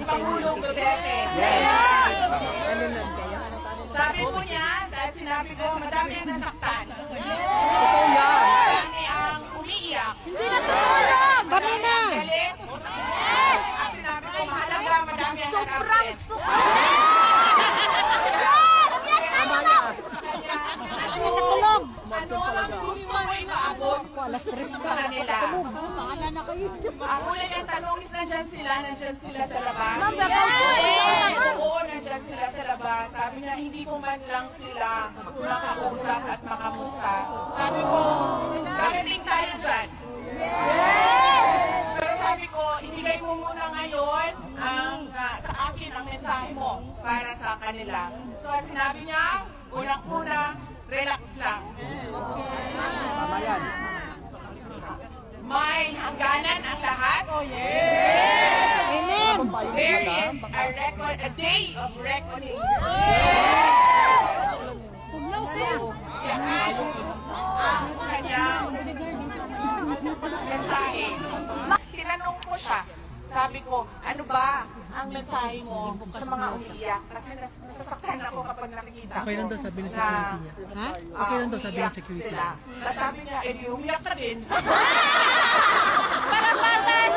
Pangulong Duterte. Yes. Sabi po niya, dahil sinabi ko, madami ang nasaktan. Totoo yan. Marami ang umiiyak. Hindi na tulog! Kami na! Galit. At sinabi ko, mahalaga, madami ang nag-absent. Tulog! Ano ang gusto mo ipaabot Alas 3 sa ka. kanila? Baka na kayo. Ang una niyang tanong is nandyan sila sa labas. Yes! Oo, nandyan sila sa labas. Sabi niya, hindi ko man lang sila makausap at makamusta. Sabi ko, darating tayo dyan. Pero sabi ko, ibigay mo muna ngayon sa akin ang mensahe mo para sa kanila. So sinabi niya, unang-una, relax lang. Tama yan. May hangganan ang lahat. Amen. There is a day of reckoning. So, yan ang kanyang mensahe. Tinanong ko siya, sabi ko, ano ba ang mensahe mo sa mga umiiyak? Kasi nasasaktan ako kapag nakikita ko. Okay lang daw sabi ng security niya. Ha? Okay lang daw sabi ng security sila. At sabi niya, umiyak ka din. Para patas!